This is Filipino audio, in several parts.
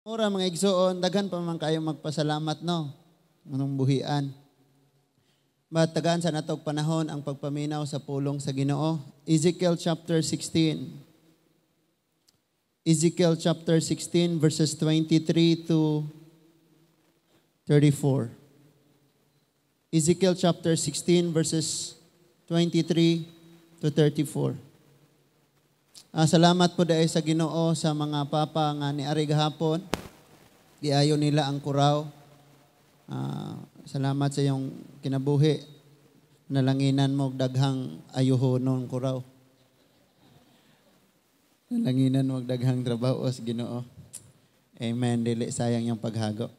Mura mga igsoon, daghan pa man kayo magpasalamat no. Anong buhian. Matagaan sa natog panahon ang pagpaminaw sa pulong sa Ginoo. Ezekiel chapter 16. Ezekiel chapter 16 verses 23 to 34. Ezekiel chapter 16 verses 23 to 34. Salamat po dahil sa Ginoo sa mga papa nga ni ari gahapon. Giayo nila ang kuraw. Salamat sa iyong kinabuhi. Nalanginan mo daghang ayuhonon kuraw. Nalanginan mo daghang trabaho sa Ginoo. Amen. Dili sayang yung paghago.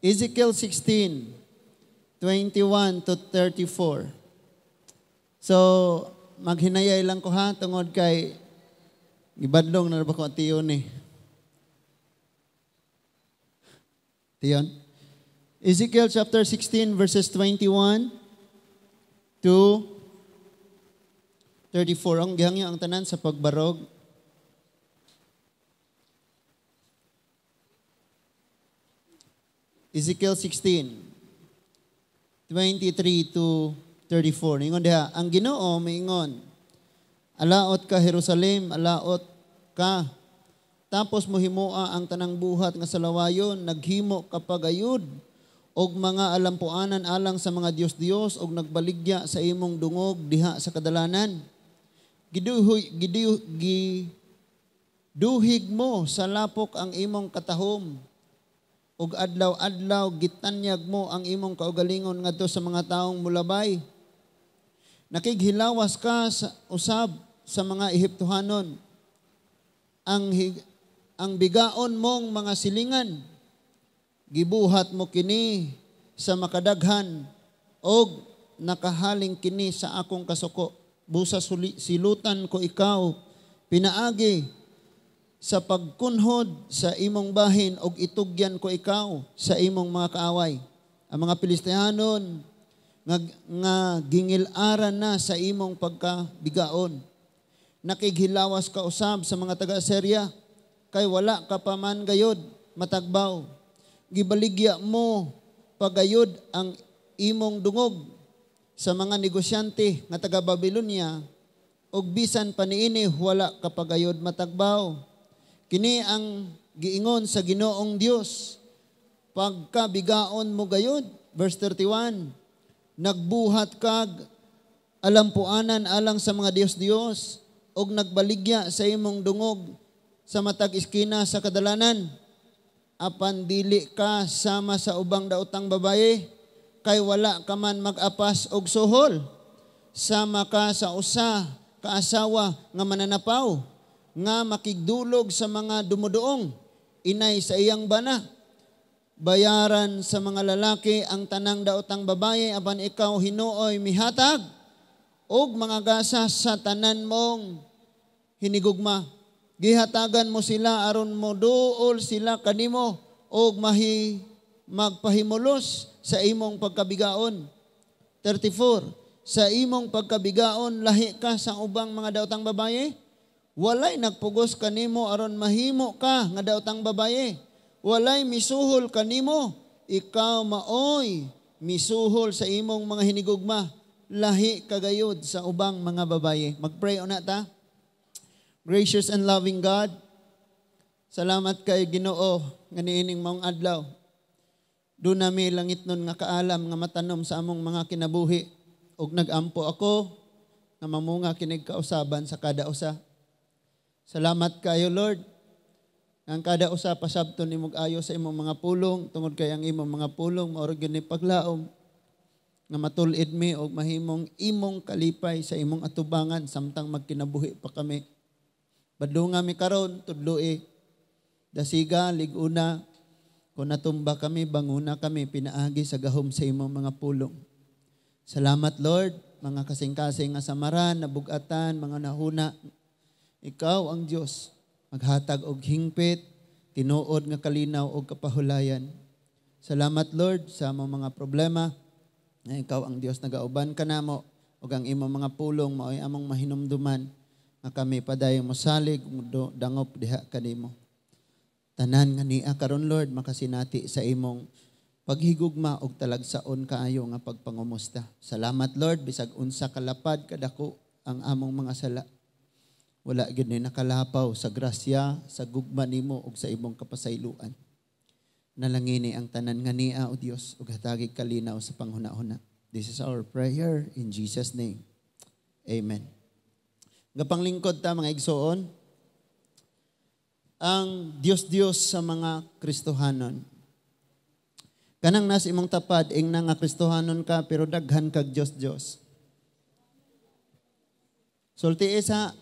Ezekiel 16, 21 to 34. So, maghinayay lang ko ha, tungod kay ibadlong na ba ko ang tiyon eh. Tiyon. Ezekiel chapter 16 verses 21 to 34. Ang gihangyo ang tanan sa pagbarog. Ezekiel 16, 23 to 34. Ingon diha, ang Ginoo miingon, alaot ka Jerusalem, alaot ka. Tapos mo himoa ang tanang buhat nga salawayon, naghimo kapag ayud, og mga alampuanan alang sa mga Dios-Dios, og nagbaligya sa imong dungog diha sa kadalanan. Giduhig mo sa lapok ang imong katahom, og adlaw-adlaw gitanyag mo ang imong kaugalingon ngadto sa mga taong mulabay. Nakighilawas ka sa usab sa mga Ehiptohanon. Ang bigaon mong mga silingan, gibuhat mo kini sa makadaghan, og nakahaling kini sa akong kasuko. Busa silutan ko ikaw, pinaagi sa pagkunhod sa imong bahin, og itugyan ko ikaw sa imong mga kaaway. Ang mga Pilistihanon nga gingilaran na sa imong pagkabigaon. Nakighilawas ka usab sa mga taga-Assyria, kay wala ka pa man gayod matagbaw. Gibaligya mo pagayod ang imong dungog sa mga negosyante nga taga Babylonia, og bisan pa niini wala ka pagayod matagbaw. Kini ang giingon sa Ginoong Dios, pagkabigaon mo gayod. Verse 31, nagbuhat kag alampuanan alang sa mga Dios-Dios, og nagbaligya sa imong dungog sa matag iskina sa kadalanan. Apan dili ka sama sa ubang daotang babaye, kay wala ka man mag-apas og suhol. Sama ka sa usa ka asawa nga mananapaw, nga makigdulog sa mga dumudoong, inay sa iyang bana. Bayaran sa mga lalaki ang tanang daotang babaye, apan ikaw hinuoy mihatag, og mga gasa sa tanan mong hinigugma. Gihatagan mo sila aron mo duol sila kanimo, og magpahimulos sa imong pagkabigaon. 34, sa imong pagkabigaon lahi ka sa ubang mga daotang babaye, walay nagpugos kanimo aron mahimo ka nga daotang babaye. Walay misuhol kanimo, ikaw maoy misuhol sa imong mga hinigugma, lahi kagayod sa ubang mga babaye. Magpray una ta. Gracious and loving God, salamat kay Ginoo nga niining maong adlaw. Do nami langit nun nga kaalam nga matanom sa among mga kinabuhi, og nagampo ako nga mamunga kinig kausaban sa kada usa. Salamat kayo Lord, ang kada usa pasabton nimog ayo sa imong mga pulong, tungod kay ang imong mga pulong mao gyud ni paglaom nga matul-id mi og mahimong imong kalipay sa imong atubangan samtang magkinabuhi pa kami. Badlunga mi karon tudloi, dasiga liguna, kung natumba kami, banguna kami, pinaagi sa gahom sa imong mga pulong. Salamat Lord, mga kasing-kasing nga samaran, nabugatan, mga nahuna. Ikaw ang Diyos, maghatag og hingpit, tinuod nga kalinaw og kapahulayan. Salamat Lord sa among mga problema, na ikaw ang Diyos nagauban kanamo, og ang imong mga pulong mao'y among mahinumduman, nga kami padayong mosalig, dangop diha kanimo. Tanan nga niya karon Lord, makasinati sa imong paghigugma og talagsaon kaayo nga pagpangumusta. Salamat Lord, bisag unsa kalapad kadako ang among mga sala. Wala gyud ni nakalapaw sa grasya, sa gugma nimo ug sa imong kapasayloan. Nalangini ang tanan nga niya o Dios ug hatagig kalinaw sa panghuna-huna. This is our prayer in Jesus name. Amen. Gapanglingkod ta mga igsoon, ang Dios-Dios sa mga Kristohanon. Kanang nas imong tapad, ing nga Kristohanon ka, pero daghan kag Dios-Dios. Sulti isa,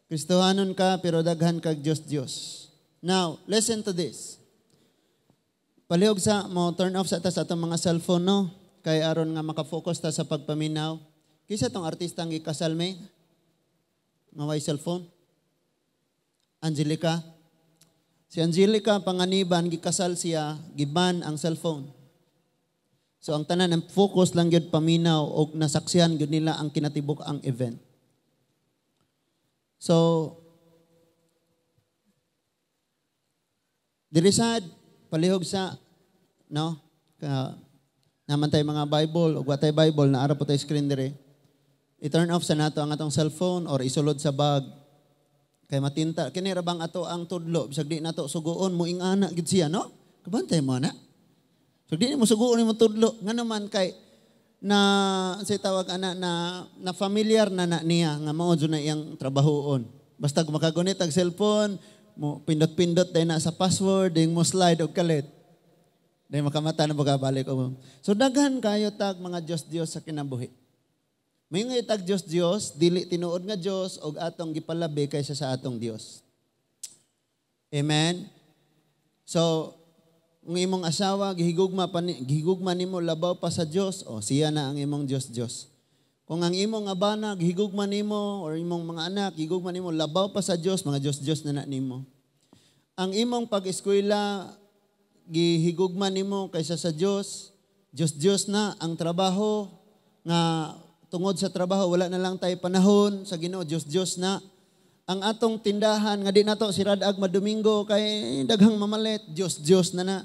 Kristohanon ka, pero daghan kag Dios-Dios. Now, listen to this. Palihog sa mo, turn off sa ta sa atong mga cellphone, no? Kay aron nga makafocus ta sa pagpaminaw. Kisa tong artistang gikasal may, maway cellphone. Angelica. Si Angelica panganiban gikasal siya, giban ang cellphone. So ang tanan ang focus lang gyud paminaw og nasaksihan gyud nila ang kinatibuk ang event. So diri sad palihog sa no naman tay mga Bible ug watay Bible na ara po tay screen dire. I-turn off sa nato ang atong cellphone or isulod sa bag. Kay matinta kini ra bang ato ang tudlo bisag di nato suguon mo ingana gid siya no? Kabantay mo na. So di mo suguon mo tudlo ngano man kay na say tawag ana na familiar na niya nga mao jud na iyang trabahoon. Basta kung makagunit ang cellphone, mo pindot-pindot day na sa password, ding mo slide og kalit. Day makamata na magabalik og. So daghan kayo tag mga Dios sa kinabuhi. May nga itag Diyos, dili tinuod nga Diyos, o atong gipalabi kaysa sa atong Diyos. Amen? So, ang imong asawa, gihigugma nimo labaw pa sa Diyos, o siya na ang imong Diyos. Kung ang imong abana, gihigugma nimo, or imong mga anak, gihigugma nimo labaw pa sa Diyos, mga Diyos na nimo. Ang imong pag-eskwela, gihigugma nimo kaysa sa Diyos, Diyos na ang trabaho, nga tungod sa trabaho, wala na lang tayo panahon sa Ginoo, Diyos na. Ang atong tindahan, nga di nato siradag madomingo, kay daghang mamalit, Diyos na.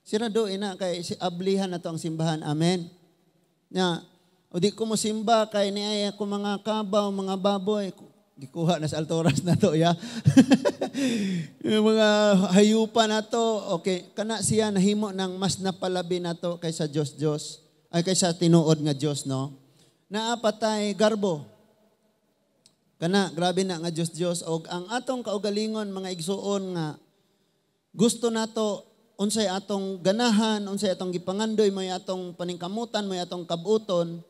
Sirado ina, kay ablihan na to ang simbahan. Amen. Na, o di ko mo simba, kay niaya ko mga kabaw, mga baboy, gikuha na sa altoras na to, ya. Yung mga hayupa na to, okay, kana siya nahimo ng mas napalabi na to kaysa Diyos, ay kaysa tinuod nga Diyos, no? Naapatay garbo. Kana grabe na nga Diyos og ang atong kaugalingon mga igsuon nga gusto nato unsay atong ganahan, unsay atong gipangandoy, may atong paningkamutan, may atong kabuton.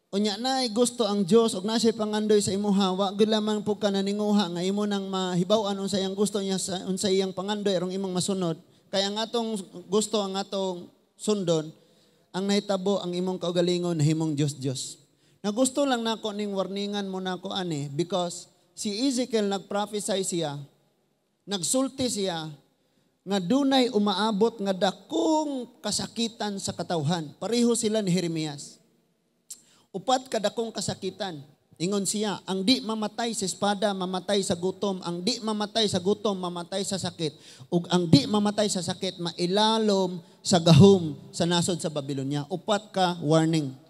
Unya naay gusto ang Dios og nasay pangandoy sa imuha, wa gud lamang po ka naninguha nga imo nang mahibaw-an unsay ang gusto niya sa unsay iyang pangandoy aron imong masunod. Kaya ang atong gusto ang atong sundon, ang nahitabo ang imong kaugalingon nahimong Diyos. Na gusto lang nako ning warningan mo nako ani because si Ezekiel nagprophesy siya, nagsulti siya nga dunay umaabot nga dakong kasakitan sa katawhan. Pareho sila ni Jeremias. Upat ka dakong kasakitan. Ingon siya, ang di mamatay sa espada, mamatay sa gutom. Ang di mamatay sa gutom, mamatay sa sakit. Ug ang di mamatay sa sakit, mailalom sa gahom sa nasod sa Babylonia. Upat ka warning.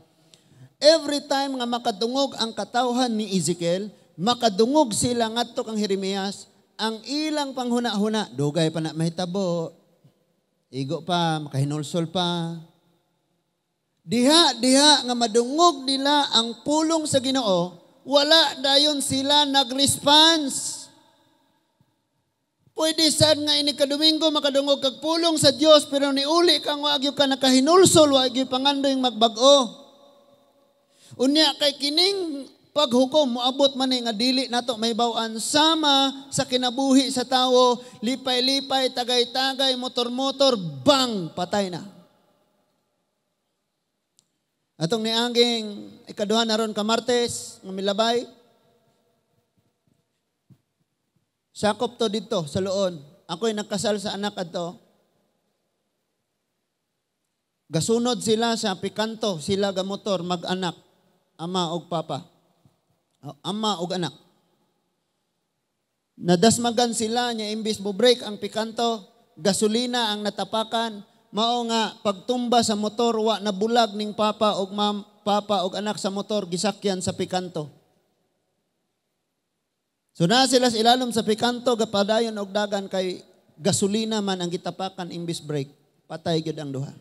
Every time nga makadungog ang katawhan ni Ezekiel, makadungog sila ngadto kang Jeremias, ang ilang panghuna-huna, dugay pa na mahitabo, igo pa, makahinulsol pa. Diha nga madungog nila ang pulong sa Ginoo, wala dayon sila nag-response. Pwede sad nga ini kadomingo makadungog kag pulong sa Dios pero niuli kang wa gyud ka nakahinulsol, wa gyud pangandoy magbag-o. Unya kay kining paghukom moabot man nga dili nato mahibaw-an sama sa kinabuhi sa tawo, lipay-lipay, tagay-tagay, motor-motor, bang, patay na. Atong nianging ikaduha naron ka Martes nga milabay. Sakop to dito sa Luon. Ako'y nagkasal sa anak adto. Gasunod sila sa pikanto, sila ga motor mag-anak. Ama og papa. Ama og anak. Nadasmagan sila niya imbis mo break ang pikanto, gasolina ang natapakan, mao nga pagtumba sa motor wa nabulag ning papa og anak sa motor gisakyan sa pikanto. So na sila sa ilalom sa pikanto gapadayon og dagan kay gasolina man ang gitapakan imbis brake. Patay gyud ang duha.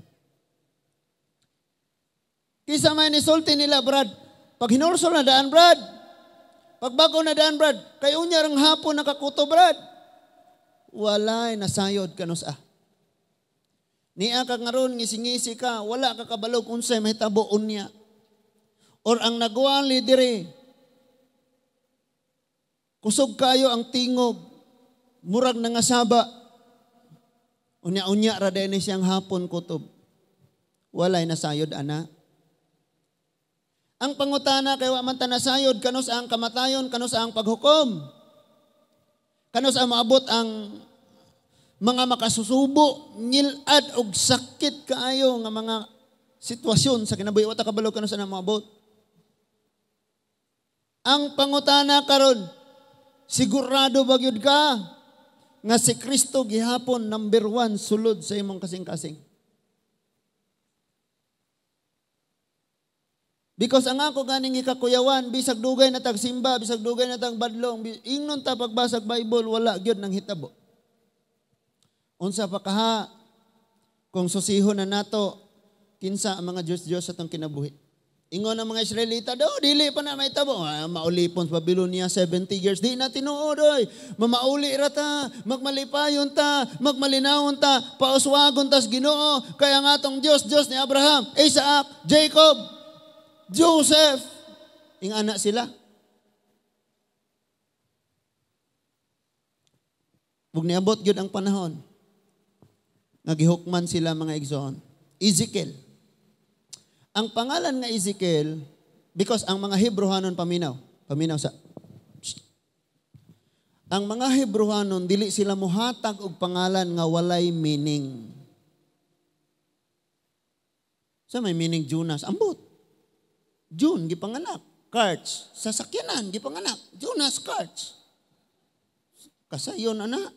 Kisa may nisulti nila, Brad. Pag hinursol na daan, Brad. Pag bago na daan, Brad. Kay unya rang hapon nakakuto, Brad. Walay nasayod kanus Niya ka ngaron ngisingisi ka, wala ka kabalog unsay mahitabo unya. Or ang nagwali dire. Kusog kayo ang tingog. Murag nangasaba. Unya-unya ra din siyang hapon kutob. Walay nasayod ana. Ang pangutana kay wa man ta nasayod kanus ang kamatayon, kanus ang paghukom. Kanus ang maabot ang mga makasusubo, ngilad og sakit kaayo nga mga sitwasyon sa kinabuhi wa ta kabalo kanus ang maabot. Ang pangutana karon, sigurado ba gyud ka nga si Kristo gihapon number 1 sulod sa imong kasing-kasing? Because ang ako ganing ikakuyawan, bisag dugay na tagsimba, bisag dugay na tag badlong, ingnon ta pagbasag Bible, wala gyud nang hitabo. Unsa pa kaha, kung susihon na nato, kinsa ang mga Diyos-Diyos sa itong kinabuhi. Ingon ang mga Israelita, dili pa na may tabo. Maulipon sa Babylonia 70 years, di na tinuod, oy. Mamauli rata, magmalipayon ta, magmalinawon ta, pauswagon tas Ginoo, kaya nga tong Diyos ni Abraham, Isaac, Jacob, Joseph, ing anak sila. Bug niabot gyud ang panahon. Nagihukman sila mga igsoon. Ezekiel. Ang pangalan nga Ezekiel, because ang mga Hebrewanon paminaw sa ang mga Hebrewanon dili sila mohatag og pangalan nga walay meaning. Sa may meaning Jonas, ambot. June, gipanganak. Karts, sasakyanan, gipanganak. Jonas, Karts. Kasayon, anak.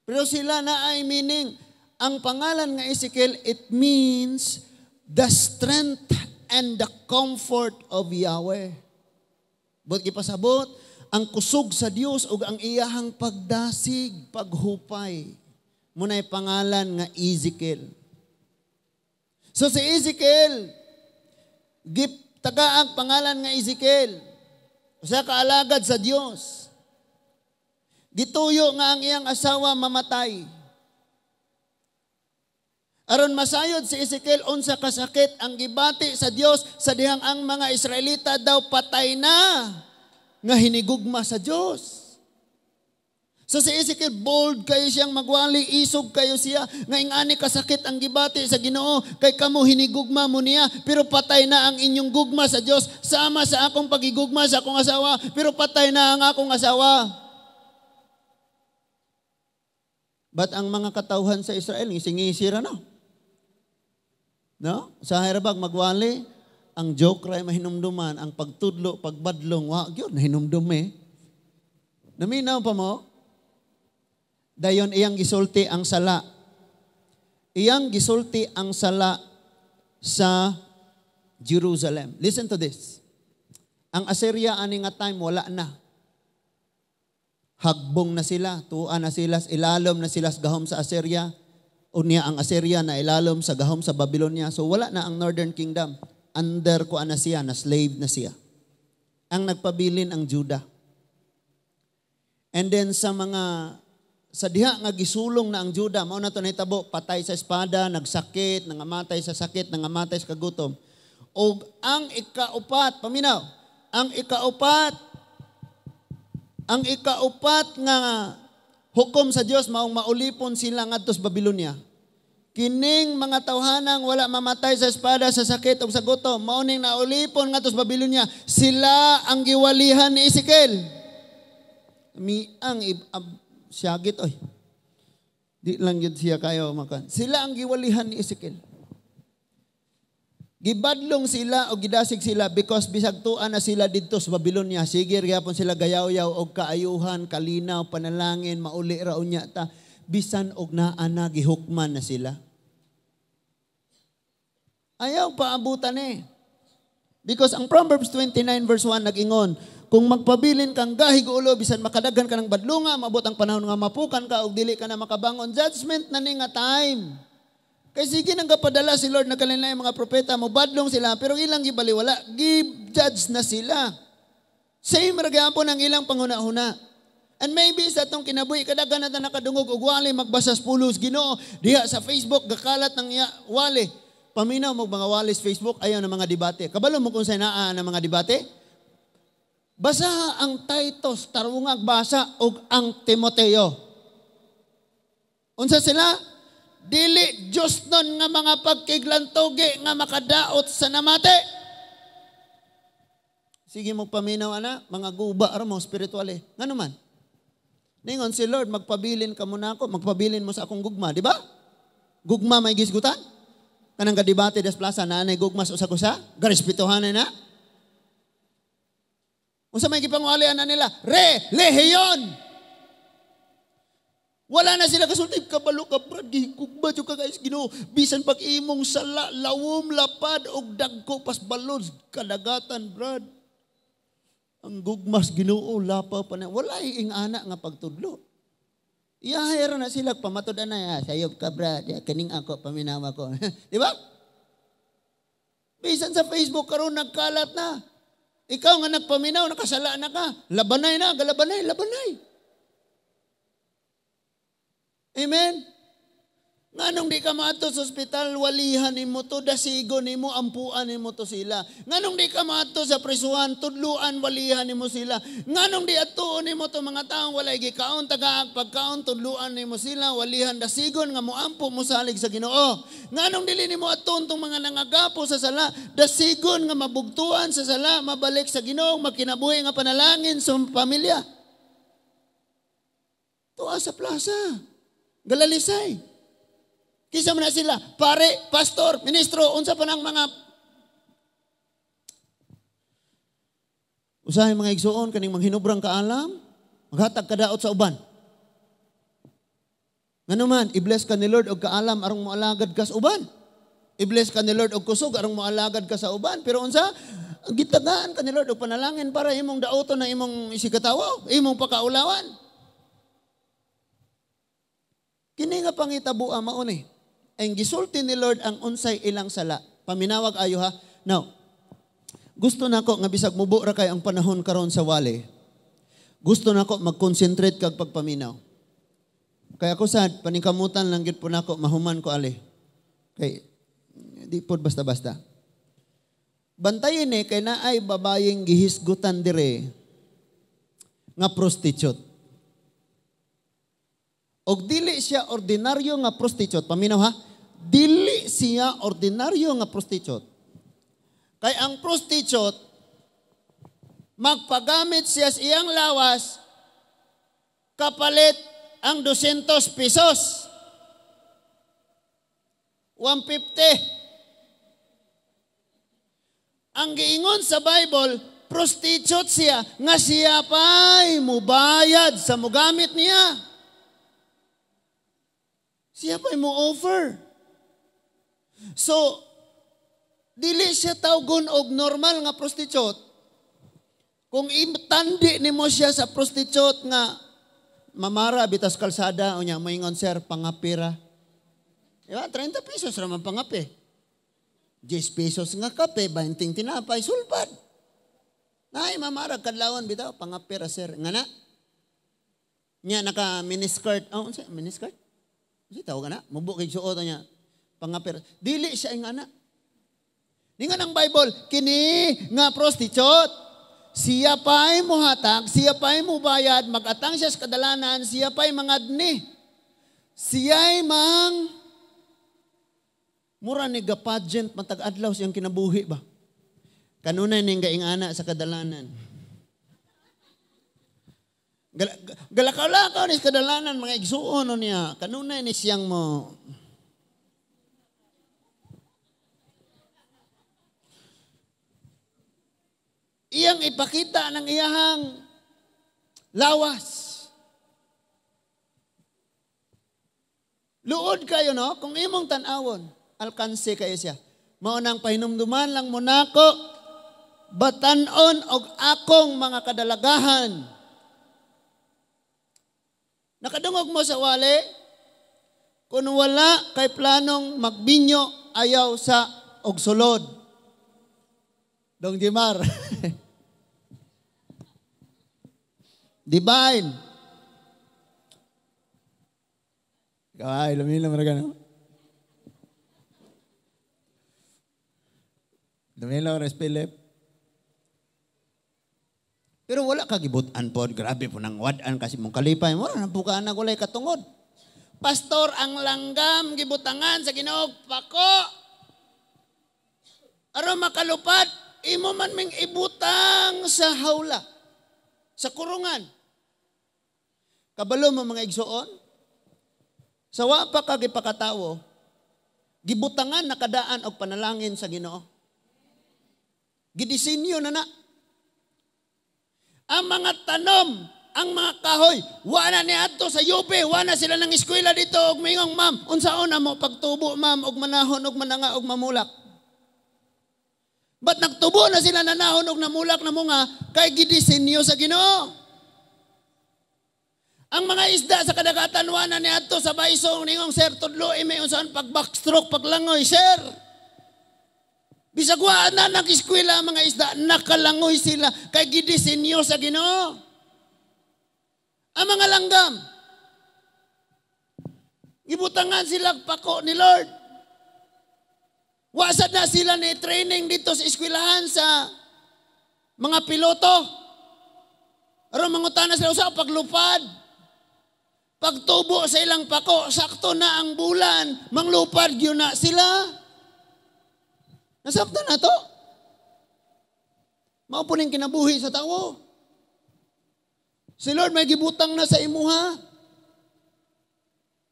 Pero sila na ay meaning, ang pangalan nga Ezekiel, it means the strength and the comfort of Yahweh. But gipasabot, ang kusog sa Dios ug ang iyahang pagdasig, paghupay. Muna'y pangalan nga Ezekiel. So si Ezekiel, tagaang pangalan nga Ezekiel. Usa ka alagad sa Dios. Gituyo nga ang iyang asawa mamatay. Aron masayod si Ezekiel unsa ka sakit ang gibati sa Dios sa dihang ang mga Israelita daw patay na nga hinigugma sa Dios. So si Ezekiel, bold kayo siyang magwali, isog kayo siya, nga ingani kasakit ang gibati sa Ginoo, kay kamo hinigugma mo niya, pero patay na ang inyong gugma sa Dios, sama sa akong pagigugma sa akong asawa, pero patay na ang akong asawa. But ang mga katawhan sa Israel, ngising-ngisira na. No? Sa Hirabag, magwali, ang joke ray mahinumduman, ang pagtudlo, pagbadlong, wag yun, nahinumdum Naminaw pa mo? Dayon iyang gisulti ang sala. Iyang gisulti ang sala sa Jerusalem. Listen to this. Ang Assyria ani nga time wala na. Hagbong na sila, tuan na sila, ilalom na sila sa gahom sa Assyria. Unya ang Assyria na ilalom sa gahom sa Babylonia. So wala na ang Northern Kingdom. Under ko na siya, na slave na siya. Ang nagpabilin ang Judah. And then sa diha nga gisulong na ang Juda, mao na to nahitabo, patay sa espada, nagsakit, nangamatay sa sakit, nangamatay sa kagutom. O ang ikaupat, paminaw, ang ikaupat nga hukom sa Dios maong maulipon sila ngadto sa Babylonia. Kining mga tawhanang wala mamatay sa espada, sa sakit o sa gutom, mao ning naulipon ngadto sa Babylonia, sila ang giwalihan ni Ezekiel. Siyagit, oy. Di lang yun siya kayo makan. Sila ang giwalihan ni Ezekiel. Gibadlong sila o gidasig sila because bisag tuan na sila didto sa Babylonia. Sige, gyapon sila gayaw-yaw og kaayuhan, kalinaw, panalangin, mauli ra unya ta. Bisan og naa na gihukman na sila. Ayaw paabutan eh. Because ang Proverbs 29 verse 1 nag-ingon, kung magpabilin kang gahig ulo, bisan makadaghan ka ng badlunga, mabot ang panahon nga mapukan ka, o dili ka na makabangon, judgment na ni nga time. Kaya sige nang kapadala si Lord, nagkalinay mga propeta, mabadlong sila, pero ilang gibaliwala, give-judge na sila. Same ragyapon ang ilang panghuna-huna. And maybe sa itong kinabuhi, kadaghan na nakadungog, og wali magbasas pulos, Ginoo, diha sa Facebook, gakalat ng wali. Paminaw mo mga walis Facebook, ayaw na mga debate. Kabalo mo kung sanaan ng mga debate? Basa ang Titus, tarungag basa, og ang Timoteo. Unsa sila? Dili Diyos nun nga mga pagkiglantogi nga makadaot sa namate. Sige mo paminaw ana, mga guba mo spiritual eh. Nga naman? Ningon si Lord, magpabilin ka muna ako, magpabilin mo sa akong gugma, di ba? Gugma may gisgutan? Kanang kadibate des plaza, nanay gugmas usa-kusa, garespitohan na. Unsa may gipangwalian na nila? Relihiyon! Wala na sila kasultib, kabalo ka, brad, gigugma yung kagais Ginoo. Bisan pag-imong sala, lawom, lapad, og dagko, pas balod, kadagatan, brad. Ang gugmas Ginoo, lapa pa na. Wala ing ana nga pagtudlo. Iyahira na sila, pamatod na, sayob ka, brad, kaning ako, paminawa ko. Di ba? Bisan sa Facebook, karon nagkalat na. Ikaw nga nagpaminaw, nakasala na ka. Labanay na, galabanay, labanay. Amen? Nganong di ka maato sa ospital, walihan ni mo to, dasigo ni mo, ampuan ni mo to sila. Nganong di ka maato sa prisuhan, tudluan, walihan ni mo sila. Nganong di atuon ni mo to mga taong walay gikaon, tagaag pagkaon, tudluan ni mo sila, walihan, dasigon, nga mo ampo mo salig sa Ginoo. Nganong dili ni mo atuon tong mga nangagapo sa sala, dasigon nga mabugtuan sa sala, mabalik sa Ginoo, makinabuhi nga panalangin sa pamilya. Tuwa sa plaza. Galalisay. Kisa man na sila, pare, pastor, ministro, unsa pa ng mga usahay mga igsuon, kaning manghinubrang kaalam, maghatag kadaot sa uban. Ngano man, i-bless ka ni Lord og kaalam, arong moalagad ka sa uban. I-bless ka ni Lord og kusog, arong moalagad ka sa uban. Pero unsa, gitagaan ka ni Lord og panalangin para imong daoton na imong isigatawa, imong pakaulawan. Kini nga pangitabuan mao ni. Ang gisulti ni Lord ang unsay ilang sala. Paminawag ayo ha. Now, gusto nako nga bisag mubo ra kay ang panahon karon sa wali. Gusto nako mag-concentrate kag pagpaminaw. Kaya ako sad paningkamutan lang gid po nako mahuman ko ali. Kay di pod basta-basta. Bantayin ni kay naay babayeng gihisgutan dire nga prostitute. Og dili siya ordinaryo nga prostitute. Paminaw ha? Dili siya ordinaryo nga prostitute. Kay ang prostitute, magpagamit siya sa iyang lawas, kapalit ang 200 pesos. 150. Ang giingon sa Bible, prostitute siya, nga siya pa'y mubayad sa mugamit niya. Siya pa mo offer. So, dili siya tawgon og normal nga prostitute. Kung itandi ni mo siya sa prostitute nga mamara bitas kalsada, o niya, maingon sir, pangapira. Diba? 30 pesos raman pangapi. 10 pesos nga kape, 20 tinapay, sulpad. Nay, mamara, kadlawan bitaw, pangapira sir. Nga na? Niya, naka miniskirt. Oh, miniskirt? Kasi tawag na, mabukig suot niya, pangapir. Dili siya yung anak. Ningan ang Bible, kini nga prostitute, siya pa'y muhatag, siya pa'y mubayad, mag-atang siya sa kadalanan, siya pa'y mangadni. Siya'y mura ni ga-pageant, matag-adlaw siyang kinabuhi ba? Kanunay ning gaing anak sa kadalanan. Galakaw-lakaw ni kadalanan mga igsuon niya. Kanunay ni siyang mo. iyang ipakita ng iyahang lawas. Luod kayo, no? Kung imong tanawon, alkanse kayo siya. Maunang pahinumduman lang mo nako, batanon og akong mga kadalagahan. Nakadungog mo sa wali, kung wala kay planong magbinyo, ayaw sa og sulod. Dong Jimar. Divine. Ay, luminom na gano'n. Luminom na Philip. Pero wala kagibutan po. Grabe po nang wadan kasi mong kalipay. Wala na bukaan na kulay katungod. Pastor, ang langgam, gibutangan sa Ginoo pako. Aron makalupad, imo man ming ibutang sa hawla, sa kurungan. Kabalo mo mga igsoon, sa wa pa ka gipakatawo, gibutangan nakadaan og panalangin sa Ginoo. Gidisenyo na na. Ang mga tanom, ang mga kahoy, wala ni adto sa yupe, wala sila ng eskwela dito og mingong ma'am, unsaon na mo pagtubo ma'am og manahon og mananga og mamulak. Ba't nagtubo na sila nanahon og namulak na mo nga kay gidisenyo sa Ginoo? Ang mga isda sa kadagatan wala ni adto sa baysong ningong sir tudlo may unsaon pag backstroke paglangoy sir. Bisag wa na nag-eskwela mga isda nakalangoy sila kay gidisenyo sa Ginoo. Ang mga langgam, gibutangan sila pako ni Lord. Wasad na sila ni training dito sa eskwelahan sa mga piloto. Aron mangutana sila sa paglupad. Pagtubo sa ilang pako, sakto na ang bulan, manglupad yun na sila. Nasakta na to. Mao po ning kinabuhi sa tao. Si Lord may gibutang na sa imuha.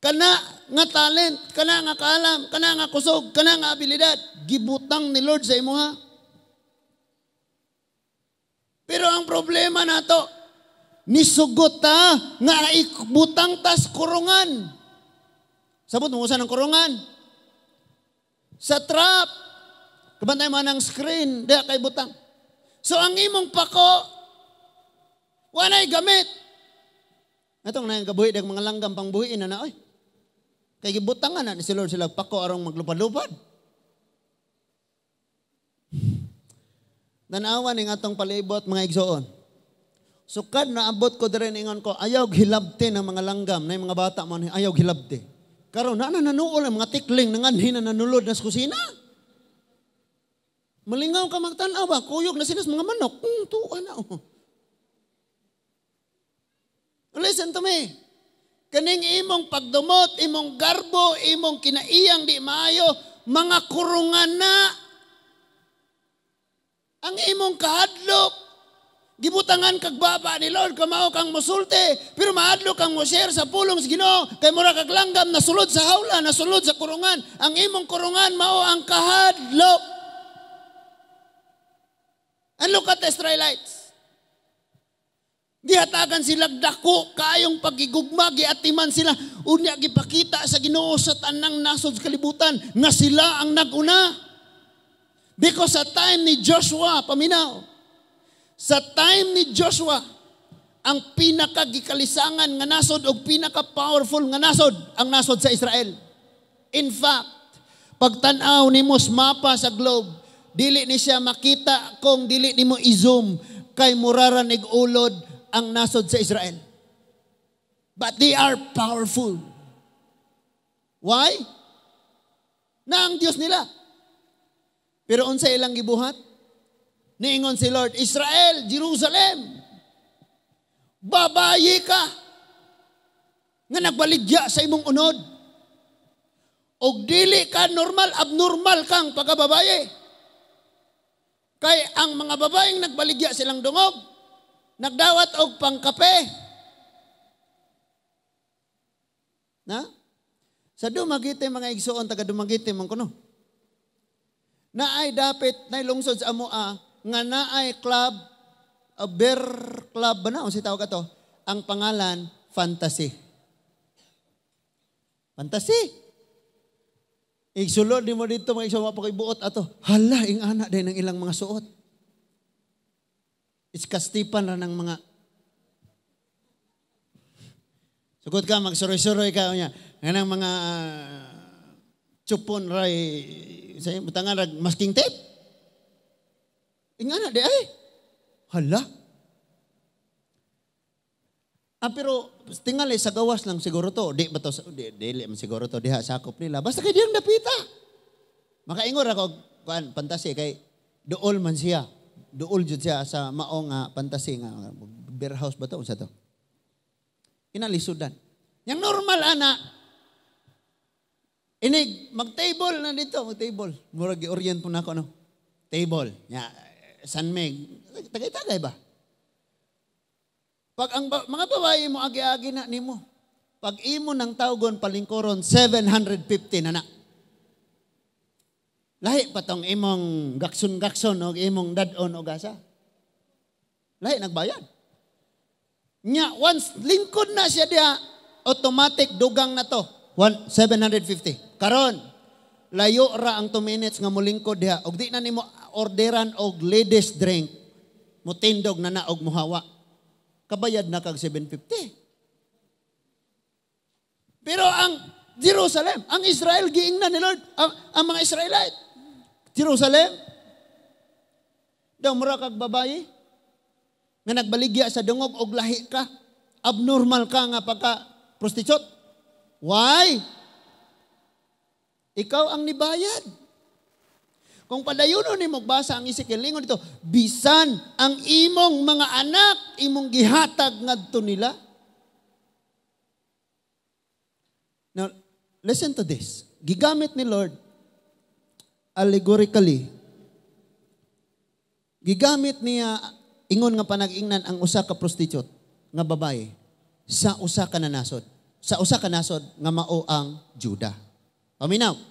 Kana nga talent, kana nga kaalam, kana nga kusog, kana nga abilidad, gibutang ni Lord sa imuha. Pero ang problema nato, nisugot ta nga ikbutang tas kurungan. Sabot mo ng kurungan. Sa trap, kabantay mo ng screen, di kay butang. So ang imong pako, wanay gamit. Itong na yung kabuhi, ng mga langgam pang buhiin na oy. Kaya gibutangan na ni si Lord sila pako arong maglupad-lupad. Nanawan ng atong palibot mga igsoon. Sukad na abot ko dire ingon ko, ayaw hilabte ng mga langgam, na yung mga bata man, ayaw hilabte. Karon na nanuol ang mga tikling, nanganhin na nanulod na sa kusina. Malingaw ka magtanaw ba? Kuyog na sila sa mga manok. Tuwa na. Listen to me. Kaning imong pagdumot, imong garbo, imong kinaiyang di maayo, mga kurungan na. Ang imong kahadlok, gibutangan kag baba ni Lord, kamao kang musulte, pero mahadlok kang mo-share sa pulong sa Ginoo, kay mura kag langgam, nasulod sa hawla, nasulod sa kurungan. Ang imong kurungan, mao ang kahadlok. And look at the Israelites. Gihatagan sila dako, kayong pagigugma, giatiman sila, unya gipakita sa Ginoo sa tanang nasod sa kalibutan, nga sila ang naguna. Because sa time ni Joshua, paminaw, sa time ni Joshua, ang pinakagikalisangan nga nasod o pinaka-powerful nga nasod, ang nasod sa Israel. In fact, pagtanaw ni mos mapa sa globe, dili ni siya makita kung dili ni mo i-zoom kay muraran ig-ulod ang nasod sa Israel. But they are powerful. Why? Na ang Diyos nila. Pero unsa ilang gibuhat? Niingon si Lord, Israel, Jerusalem, babayi ka nga nagbaligya sa imong unod. Og dili ka normal, abnormal kang pagkababaye. Kay ang mga babaeng nagbaligya silang dungog, nagdawat og pangkape. Na? Sa Dumaguete mga igsoon, taga Dumaguete man kuno. Na ay dapit na lungsod sa amoa, nga naay club, bear club ba na? O si tawag ato? Ang pangalan, fantasy. Fantasy. Igsulod ni mo dito, mga isang mapakibuot ato. Hala, ing anak din ng ilang mga suot. It's kastipan na ng mga sugod ka, magsuroy-suroy ka niya. Nga ng mga chupon, ray, sa butangan, masking tape. Ing anak di ay. Hala. Pero tingali sa gawas lang siguro to. Di ba to? Dili man siguro to. Diha sakop nila. Basta kay diyang napita. Makaingon ako, pantasi, kay dool man siya. Dool jud siya sa maong pantasi nga. Bear house ba to? Sa to? Inalisudan. Yang normal, ana. Inig, mag-table na dito. Mag-table. Murag i-orient po na ako, no? Table. San Meg. Tagay-tagay ba? Pag ang mga babae mo, agi-agi na nimo. Pag imo ng tawgon palingkoron, 750 na na. Lahi pa tong imong gakson-gakson o imong dadon o gasa. Lahi nagbayad. Nya, once lingkod na siya diha, automatic dugang na to. 750. Karon, layo ra ang 2 minutes nga mulingkod diha. Og di na nimo orderan og ladies drink. Mutindog na na og muhawa. Kabayad na kag 750. Pero ang Jerusalem, ang Israel, giingnan ni Lord, ang mga Israelite. Jerusalem, daw mura kag babae, nga nagbaligya sa dungog og lahi ka, abnormal ka nga pagka-prostitute. Why? Ikaw ang nibayad. Kung padayuno ni magbasa ang Ezekiel, lingon dito, bisan ang imong mga anak, imong gihatag ngadto nila. Now, listen to this. Gigamit ni Lord, allegorically, gigamit niya, ingon nga panag-ingnan ang usa ka prostitute, nga babae, sa usa ka nanasod. Sa usa ka nasod, nga mao ang Juda. Paminaw.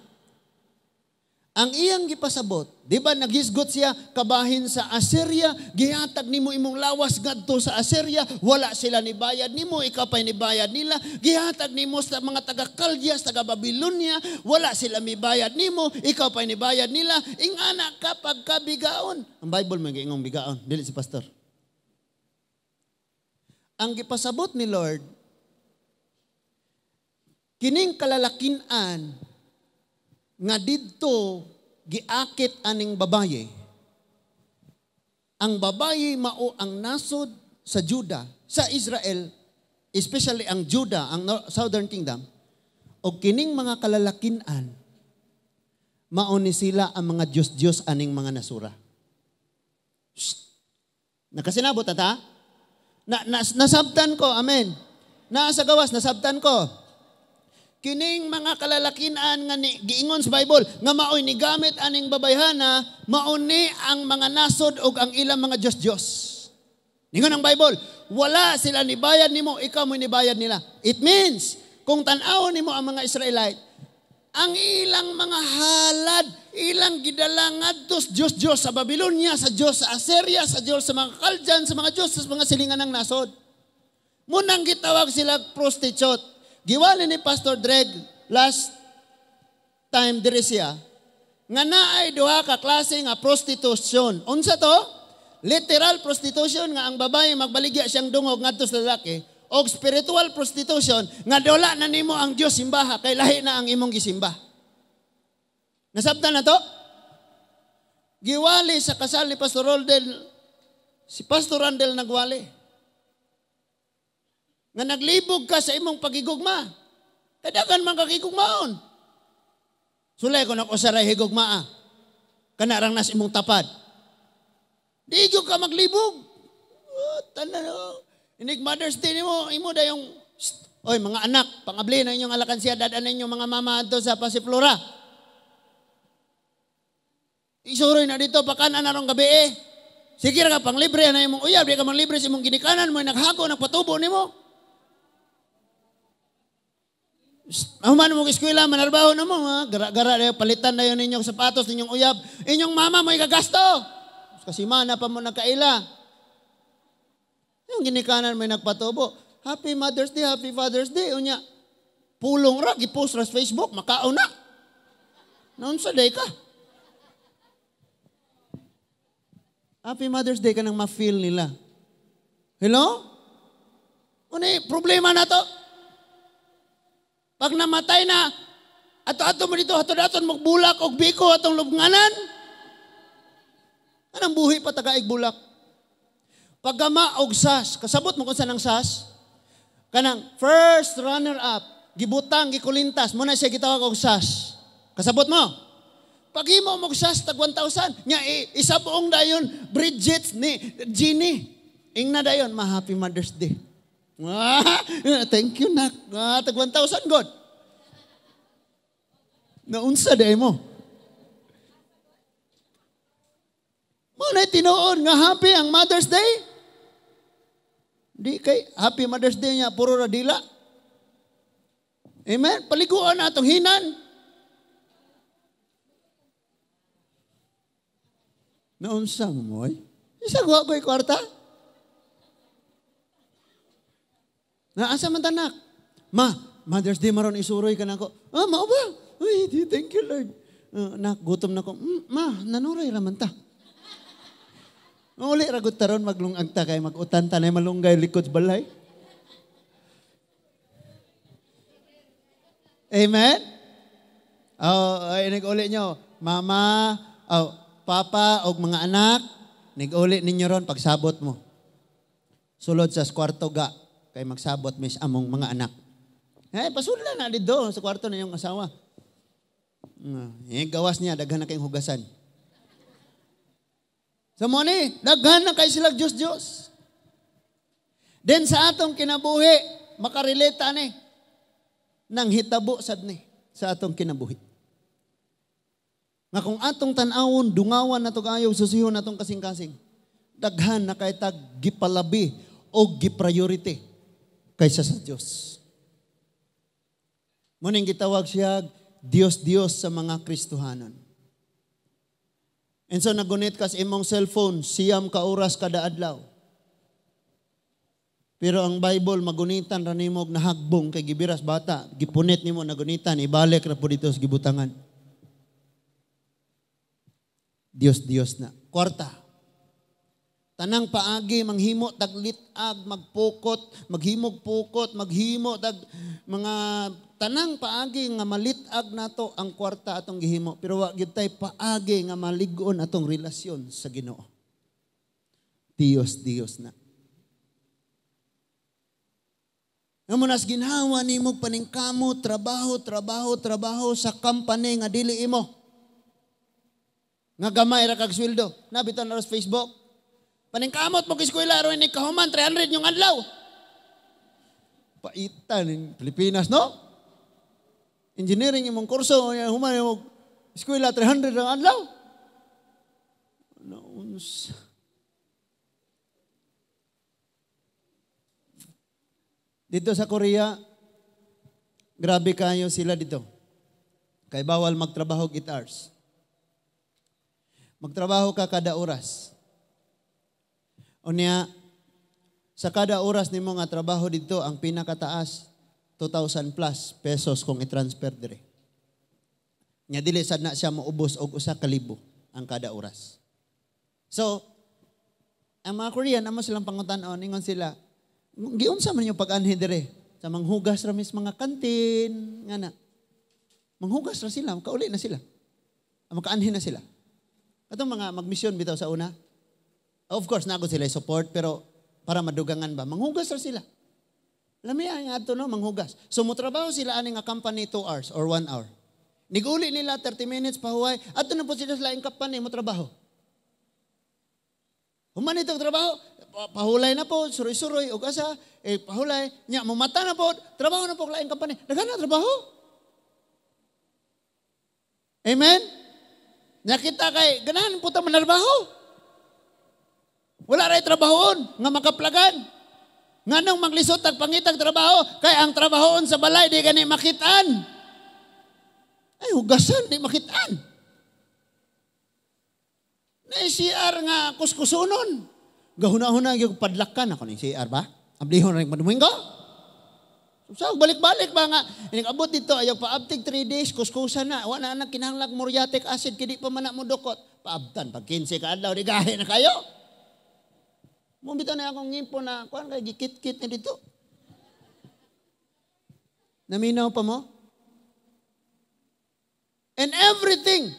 Ang iyang gipasabot, di ba naghisgot siya kabahin sa Assyria, gihatag nimo imong lawas ngadto sa Assyria, wala sila ni bayad nimo, ikaw pa'y ni bayad nila, gihatag nimo sa mga taga-Kaldia, taga-Babylonia, wala sila mi bayad nimo, ikaw pa'y ni bayad nila, ingana ka pagkabigaon. Ang Bible may giingong bigaon, dili si pastor. Ang gipasabot ni Lord, kining kalalakinan, nga didto giakit aning babaye. Ang babaye mao ang nasod sa Juda, sa Israel, especially ang Juda, ang Southern Kingdom, o kining mga kalalakinan, mao ni sila ang mga Diyos-Diyos aning mga nasura. Nakasinabot na ta? Nasabtan ko, amen. Nasa gawas, nasabtan ko. Kining mga kalalakinan nga giingon sa Bible nga maoy ni gamit aning babayhana, mauni ang mga nasod ug ang ilang mga Diyos-Diyos. Ningon ang Bible, wala sila ni bayad nimo, ikaw mo ni bayad nila. It means kung tan-awon nimo ang mga Israelite, ang ilang mga halad, ilang gidala ngadto sa Diyos-Diyos sa Babylonia, sa Diyos sa Assyria, sa Diyos sa mga Chaldean, sa mga Diyos sa mga silingan ng nasod. Munang gitawag sila prostitute. Giwali ni Pastor Dreg last time diri siya nga naay duha ka klase nga prostitution. Unsa to? Literal prostitution nga ang babae magbaligya siyang dungog ngadto sa lalaki, o spiritual prostitution nga dola na nimo ang Dios simbaha kay lahi na ang imong gisimba. Nasabtan na to? Giwali sa kasal ni Pastor Roldel, si Pastor Randel nagwali. Nga naglibog ka sa imong pagigugma. Kadagan man kakigugmaon. Sulay ko na ko saray higugmaa. Kanarang nas imong tapad. Di ka maglibog. Tanan o. Inig Mother's Day nimo, imo da yung, oy mga anak, pangabli na inyong alakansiya, dadan inyong mga mama ato sa Pasiflora. Isuroy na dito, pakanan na rong gabi eh. Sige ka pang libre na imong uyab, di ka mang libre sa imong ginikanan mo, naghago, nagpatubo nimo. Human mong eskwela, manarbaho na mo, ha? Gara-gara, palitan na yun ninyong sapatos, ninyong uyab. Inyong mama mo ikagasto. Kasi mana pa mo nagkaila. Yung ginikanan may nagpatubo. Happy Mother's Day, Happy Father's Day. Unya, pulong ra, gipost ra sa Facebook, makao na. Naon sa day ka? Happy Mother's Day ka nang ma-feel nila. Hello? Unay, problema na to. Pag namatay na, ato-ato mo dito, ato-ato magbulak o biko atong lubnganan. Anong buhi pa tagaig bulak? Pagama og sas, kasabot mo kung saan ang sas? Kanang first runner-up, gibutang, gikulintas, muna siya gitawag og sas. Kasabot mo? Pag imo mo sas, tag 1,000, nga isa buong dayon, Bridget, ni Jeannie, ingna dayon, ma-Happy Mother's Day. Thank you, nak. Tag 1,000, God. Naunsa day mo. Muna tinuon nga happy ang Mother's Day. Di kay Happy Mother's Day niya, puro radila. Amen? Paliguan na itong hinan. Naunsa mo, moy? Isa ko ako'y kwarta. Naasa man tanak? Ma, Mother's Day maron isuroy ka na ako. Mao ba? Uy, thank you, Lord. Nak, gutom na ko. Ma, nanuray raman ta. Uli ragot taron maglungag ta kay mag-utan tanay malunggay likod balay. Amen? Ay nag-uli nyo. Mama, papa, og mga anak, nag-uli ninyo ron pagsabot mo. Sulod sa kwarto ga, kay magsabot mis among mga anak. Pasulan na dito sa kwarto na yung asawa. Gawas niya, daghan na kayong hugasan. So mo ni, daghan na kayo sila Diyos. Then sa atong kinabuhi, makarelata ni, nang hitabo sad ni, sa atong kinabuhi. Nga kung atong tanawon, dungawan na ito kayo, susihon na itong kasing-kasing, daghan na kay tag gipalabi o gipriority kaysa sa Diyos. Muning gitawag siya, Diyos sa mga Kristohanon. And so nagunit ka sa imong cellphone, siyam ka oras kada adlaw. Pero ang Bible, magunitan ra nimo og nahagbong kay gibiras bata, gipunit nimo nagunitan, ibalik ra po dito sa gibutangan. Diyos na. Kwarta. Tanang paagi, manghimo, taglitag, magpukot, maghimog pukot, maghimo, mga tanang paagi nga malitag nato ang kwarta atong gihimo. Pero wag gyud tay paagi nga maligon atong relasyon sa Ginoo. Diyos na. Namunas ginhawa nimo paningkamo, trabaho sa company nga dili imo. Nga gamay ra kag sweldo. Nabitan na sa Facebook. Paningkamot mo kiskwela ro ni kahuman 300 yung adlaw. Paitan ng Pilipinas, no? Engineering imong kurso, human yung eskwela 300 ang adlaw. Nauns. Dito sa Korea, grabe kayo sila dito. Kay bawal magtrabaho 8 hours. Magtrabaho ka kada oras. Unya, sa kada oras nimo nga trabaho dito, ang pinakataas, 2,000 plus pesos kung i-transfer dire. Nya dili sad na siya maubos og 1,000 ang kada oras. So, ang mga Korean, amo silang pangutan-on, ingon sila, giunsa man yung pag-anhi dire? Sa manghugas ra mis mga kantin, nga na. Manghugas ra sila, makauli na sila. Makaanhi na sila. Atong mga magmisyon bitaw sa una, of course, nago sila support, pero para madugangan ba, manghugas ra sila. Lamiya nga ato, no, manghugas. So, mutrabaho sila ani nga company 2 hours or 1 hour. Niguli nila 30 minutes pahuway, ato na po sila sa laing company, mutrabaho. Human itong trabaho, pahulay na po, suroy-suroy, o asa, pahulay, nya, mumata na po, trabaho na po laing company. Dagan na trabaho. Amen? Nakita kay, ganahan po ito manarbaho. Wala rin trabahoon, nga makaplagan. Nga nung maglisot ang pangitang trabaho, kay ang trabahoon sa balay, di gani makitaan. Ay, hugasan, di makitaan. Na CR nga kuskusunon. Gahuna-huna yung padlakan. Ako na yung CR ba? Ablihon rin madumin ko. So, balik-balik ba nga. Abot dito, ayaw paabtig 3 days, kuskusan na. Wala na kinahanglag muriatic acid, kidi pa man na mo dukot. Paabtan, pag 15 ka adlaw, di gahe na kayo. Mumito na akong ngimpo na, kuhan kayo, gikit-kit na dito. Naminaw pa mo? And everything,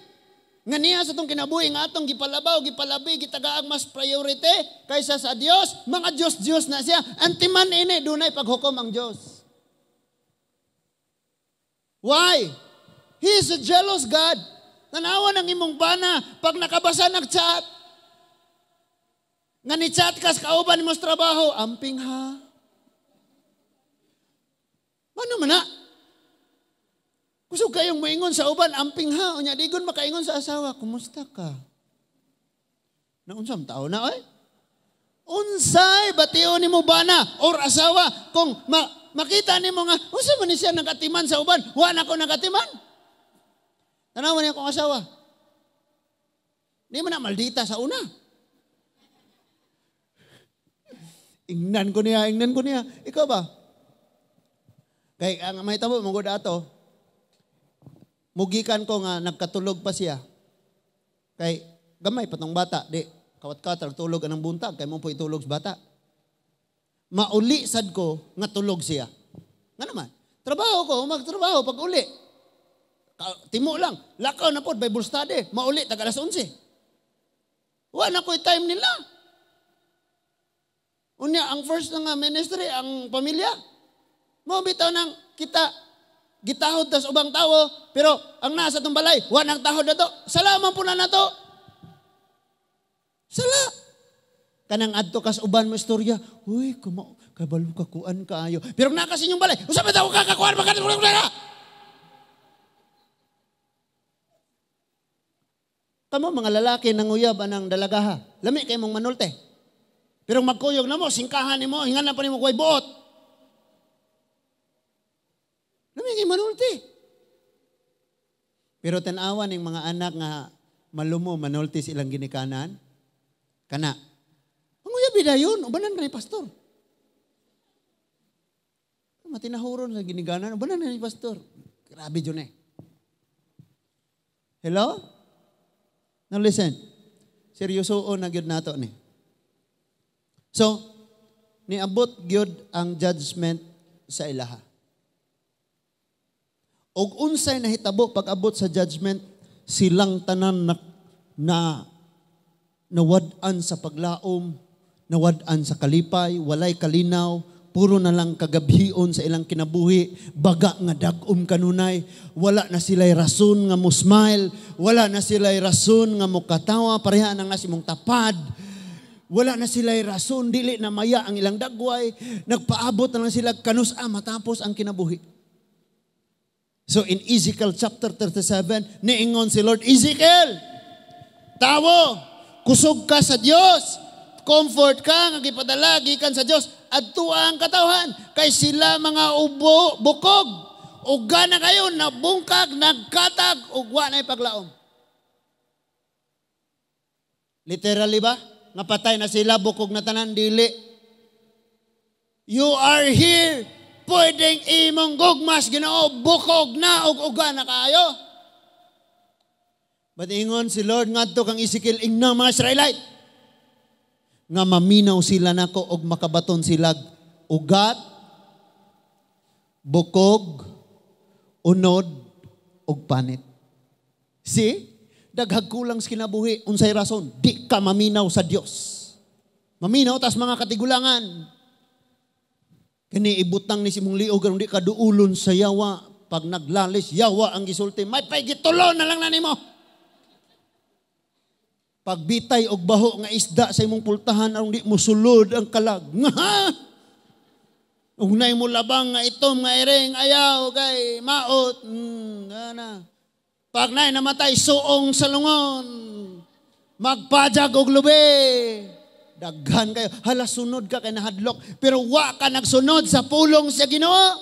nga niya sa itong kinabuhi, nga atong gipalabaw, gipalabi, gitagaag mas priority kaysa sa Diyos. Mga Diyos na siya. Antiman ini, dunay paghukom ang Diyos. Why? He is a jealous God. Nanawa ng imong bana pag nakabasa ng chat. Nga ni chat ka sa kauban mo sa trabaho, amping ha. Mano man na? Gusto kayong maingon sa uban, amping ha. Unya, digon makaingon sa asawa, kumusta ka? Naunsam tao na, oy? Unsay, batiyo ni mo bana or asawa, kung makita ni mo nga, unsa man ni siya nagatiman sa uban, wala ko nagatiman. Tanawan niya akong asawa. Di mo na maldita sa una. Ingnan ko niya. Ikaw ba? Kay ang may tabo, mong ato, mugikan ko nga nagkatulog pa siya. Kay gamay patong bata, di kawat-katar tulog anang buntag, kay mo po itulog sa bata. Mauli sad ko nga tulog siya. Nga naman, trabaho ko, magtrabaho pag uli. Timo lang, lakaw na po, Bible study, mauli, taga alas 11. Wala ko time nila. Unya, ang first nga ministry, ang pamilya, mo bitaw nang kita, gitahod tas ubang tao, pero ang nasa itong balay, wanang tahod na to. Salaman po na to. Sala. Kanang adto kas uban mo istorya, uy, kabalo kakuan kaayo. Pero nakasin yung balay, usap na tao kakakuan, magkakakuan. Tamo mga lalaki nanguyab anang dalagaha. Lami kay mong manulte. Pero magkuyog na mo, singkahan ni mo, hingan na pa ni mo kuway buot. Lami kay manulte. Pero tanawa ng mga anak nga malumo, manulti silang ginikanan. Kana. Manguyab bida yun, ubanan na ni pastor. Matinahuron sa giniganan, ubanan na ni pastor. Grabe yun eh. Hello? Now listen, seryosoon na gyud nato ni. So, niabot gyud ang judgment sa ilaha. Og unsay nahitabo pag abot sa judgment, silang tanan na nawad-an sa paglaom, nawad-an sa kalipay, walay kalinaw, puro na lang kagabhion sa ilang kinabuhi, baga nga dagom kanunay, wala na sila'y rason nga mo smile, wala na sila'y rason nga mo katawa, pareha nang nasimong tapad, wala na sila'y rason, dili na maya ang ilang dagway, nagpaabot na lang sila kanusa matapos ang kinabuhi. So in Ezekiel chapter 37, niingon si Lord, Ezekiel, tawo, kusog ka sa Diyos, comfort ka, nga gipadala, gikan sa Diyos, adto ang katawhan, kay sila mga bukog, uga na kayo, nabungkag, nagkatag, ugwa na ipaglaom. Literally ba? Nga patay na sila, bukog na tanan, dili. You are here, pwedeng imong gugmas, Ginoo, bukog na, uga na kayo. But ingon si Lord, ngadto kang Ezekiel, ingna mga Israelite, nga maminaw sila nako og makabaton sila ugat, bukog, unod, og panit. See? Daghag kulang sa kinabuhi. Unsay rason? Di ka maminaw sa Dios. Maminaw tas mga katigulangan. Kani ibutang ni simong liog aron di ka duulon sa yawa. Pag naglalis, yawa ang gisulti. May paigitulo na lang na nimo. Pagbitay og baho nga isda sa imong pultahan aron di mo sulod ang kalag. Nga! Ugnay mo labang nga itom nga ireng ayaw kay maot. Gana. Pag nay namatay suong sa lungon. Magpajag og lubi. Daghan kayo. Hala sunod ka kay nahadlok. Pero wa ka nagsunod sa pulong sa Ginoo.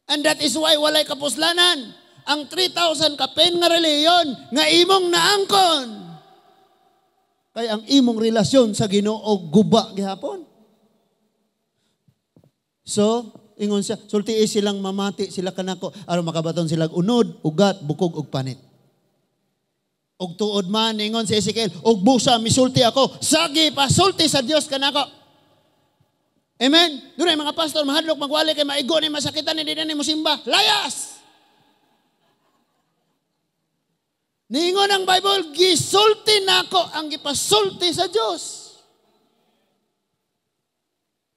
And that is why walay kapuslanan. ang 3,000 kapen nga reliyon nga imong naangkon. Kaya ang imong relasyon sa Ginoo guba gihapon. So, ingon siya, sulti silang mamati sila kanako aron makabaton sila unod, ugat, bukog ug panit. Og tuod man ingon si Ezekiel, og busa misulti ako, sagi pa sulti sa Dios kanako. Amen. Dunay mga pastor mahadlok magwali kay maigo ni masakitan ni dinhi mo simba. Layas. Ningon ang Bible, gisulti nako ang gipasulti sa Dios.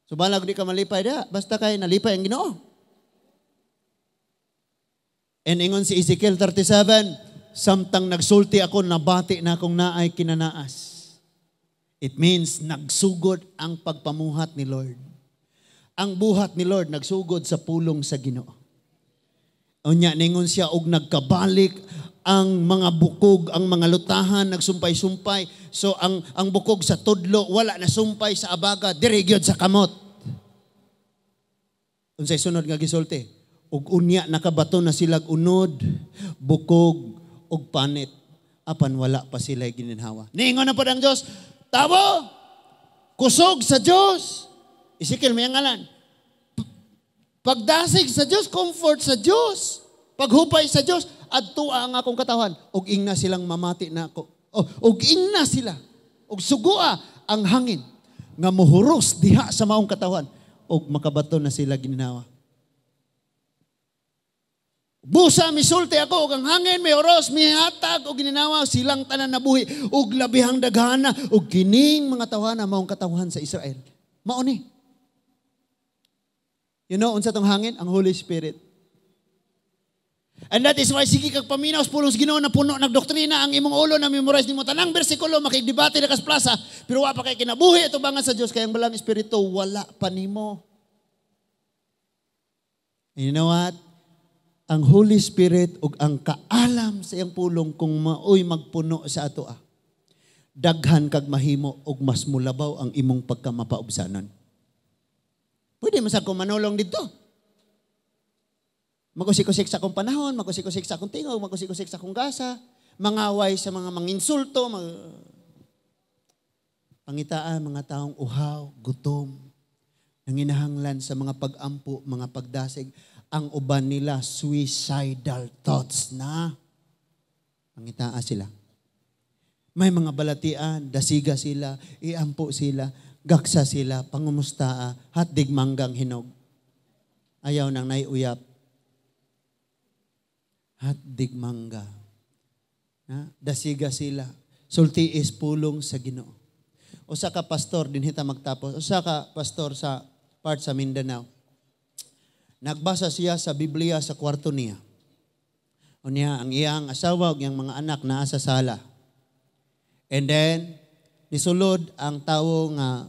So balag di ka malipay da, basta kay nalipay ang Ginoo. And ingon si Ezekiel 37, samtang nagsulti ako, nabati na akong naay kinanaas. It means nagsugod ang pagpamuhat ni Lord. Ang buhat ni Lord nagsugod sa pulong sa Ginoo. Unya ningon siya og nagkabalik ang mga bukog, ang mga lutahan nagsumpay-sumpay. So ang bukog sa tudlo wala na sumpay sa abaga, diri gyud sa kamot. Unsay sunod nga gisulti? Ug unya nakabato na silag unod, bukog ug panit apan wala pa sila gininhawa. Ningon na pod ang Dios, tabo kusog sa Dios. Ezekiel may ngalan. Pagdasig sa Dios, comfort sa Dios, paghupay sa Dios, adtua ang akong katawan, og ingna silang mamati na ako. Og ingna sila, og sugua ang hangin, nga muhuros diha sa maong katawan, og makabato na sila gininawa. Busa misulti ako, og ang hangin, may oros, may hatag, og gininawa, silang tanan nabuhi, og labihang daghana, og kining mga tawana, maong katawan sa Israel. Mauni. You know, unsa tong hangin? Ang Holy Spirit. And that is why sige kag paminaw sa pulong Ginoo na puno nagdoktrina ang imong ulo na memorize nimo tanang bersikulo makigdebate na kas plaza pero wa pa kay kinabuhi atubangan sa Dios kay ang balang espiritu wala pa nimo. And you know what? Ang Holy Spirit ug ang kaalam sa iyang pulong kung maoy magpuno sa ato daghan kag mahimo ug mas mulabaw ang imong pagkamapaubsanon. Pwede man sa manulong dito. Magkusik-kusik sa akong panahon, magkusik-kusik sa akong tingog, magkusik-kusik sa akong gasa, mangaway sa mga manginsulto, pangitaan mga taong uhaw, gutom, nanginahanglan sa mga pag-ampo, mga pagdasig, ang uban nila suicidal thoughts na pangitaan sila. May mga balatian, dasiga sila, iampo sila, gaksa sila, pangumustaa, hatdig manggang hinog. Ayaw nang naiuyap. Hatdig mangga. Dasiga sila. Sulti is pulong sa Ginoo. Usa ka pastor din hita magtapos. Usa ka pastor sa part sa Mindanao. Nagbasa siya sa Biblia sa kwarto niya. Unya ang iyang asawa ug iyang mga anak naa sa sala. And then nisulod ang tawo nga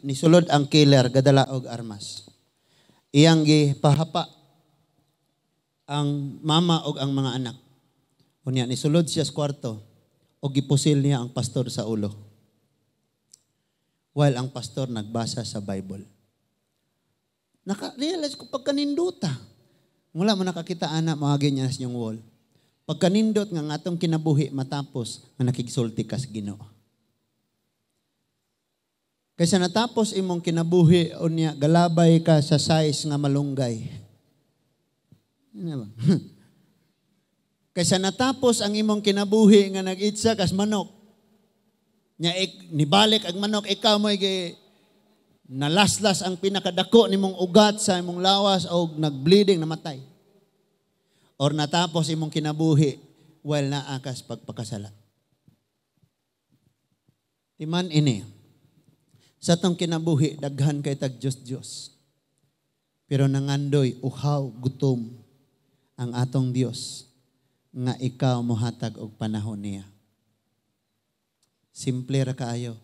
nisulod ang killer gadala og armas. Iyang gipahapa ang mama og ang mga anak. Unya nisulod siya sa kwarto og gipusil niya ang pastor sa ulo. While ang pastor nagbasa sa Bible. Naka-realize ko pagkaninduta. Mula mo nakakita ana maagi niya sa inyong wall. Pagkanindot nga atong kinabuhi matapos nga nakigsulti ka sa Ginoo. Kaysa natapos imong kinabuhi unya galabay ka sa size nga malunggay. Ano ba? Kaysa natapos ang imong kinabuhi nga nag-itsa kas manok. Nya nibalik ang manok ikaw mo nalaslas ang pinakadako nimong ugat sa imong lawas o nagbleeding namatay. Or natapos imong kinabuhi while naakas pagpakasala. Timan ini. Sa tong kinabuhi, daghan kay tag Diyos. Pero nangandoy, uhaw, gutom ang atong Dios nga ikaw mohatag og panahon niya. Simple ra kaayo.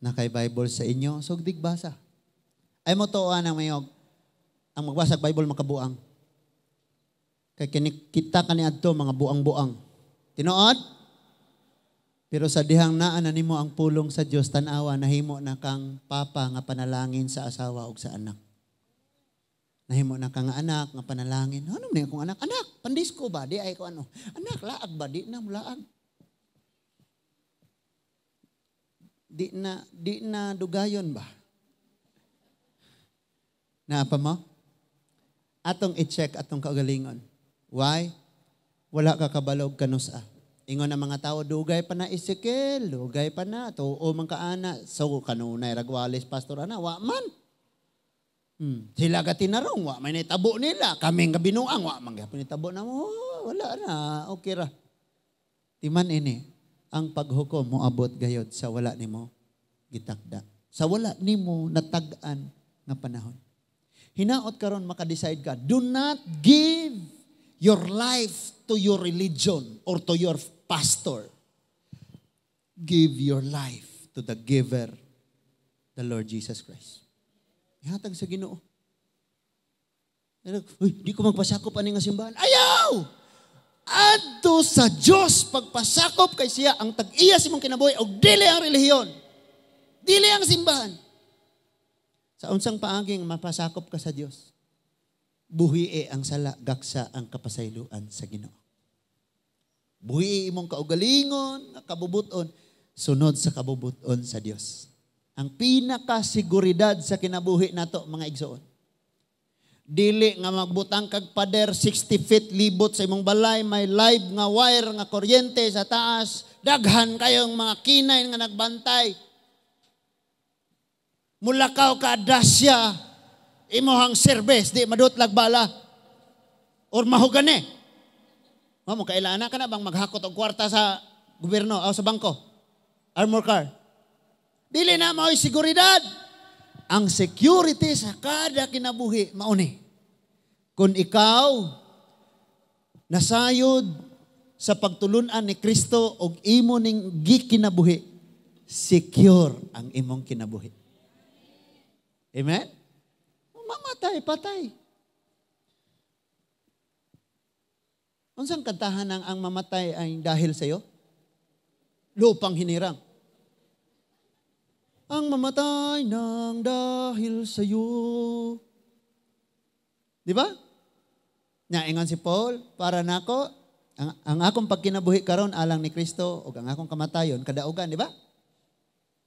Na kay Bible sa inyo, sugdig basa. Ay mo tuoan ang mayog. Ang magbasa Bible makabuang. Kay kita kaniadto mga buang-buang. Tinuod? Pero sa dihang naa na nimo ang pulong sa Dios tan-awa nahimo na kang papa nga panalangin sa asawa ug sa anak. Nahimo na ka nga anak, nga panalangin. Ano na akong anak? Anak, pandisko ba? Di ay ko ano. Anak, laag ba? Di na mulaag. Di na dugayon ba? Naapa mo? Atong i-check atong kaugalingon. Why? Wala ka kabalog kanusa. Ingon na mga tao, dugay pa na Ezekiel, dugay pa na, tuo man kaana. So, kanunay ragwalis, pastor ana, wa man. Sila ka tinarong, wa may nitabo nila. Kaming kabinuang, wa man gapon nitabo na mo. Wala na, okay ra. Timan ini, ang paghukom mo abot gayod sa wala nimo gitakda. Sa wala nimo natag-an nga panahon. Hinaot karon maka-decide ka, do not give your life to your religion or to your pastor. Give your life to the giver, the Lord Jesus Christ. Ihatag sa Ginoo. Di ko magpasakop ani nga simbahan. Ayaw! Adto sa Dios pagpasakop kay siya ang tag-iya sa imong kinabuhi og dili ang relihiyon. Dili ang simbahan. Sa unsang paaging mapasakop ka sa Dios, buhi ang sala gaksa ang kapasayloan sa Ginoo. Buhi imong kaugalingon, kabubuton, sunod sa kabubuton sa Dios. Ang pinaka-seguridad sa kinabuhi nato mga igsoon. Dili nga magbutang kag pader 60 feet libot sa imong balay, may live nga wire nga kuryente sa taas, daghan kayong mga kinay nga nagbantay. Mulakaw ka dasya, imuhang service, di madutlag bala. Or mahugani. Mo kailangan ka na bang maghakot og kwarta sa gobyerno o sa bangko? Armor car. Dili na mao'y seguridad. Ang security sa kada kinabuhi mauni. Kung ikaw nasayod sa pagtulunan ni Kristo og imo ning gikinabuhi, secure ang imong kinabuhi. Amen? Mamatay, patay. Unsang kantahan ang mamatay ay dahil sa iyo? Lupang hinirang. Ang mamatay nang dahil sa iyo. Di ba? Naingon si Paul, para nako, ang akong pagkinabuhi karon alang ni Kristo o ang akong kamatayon kadaugan, di ba?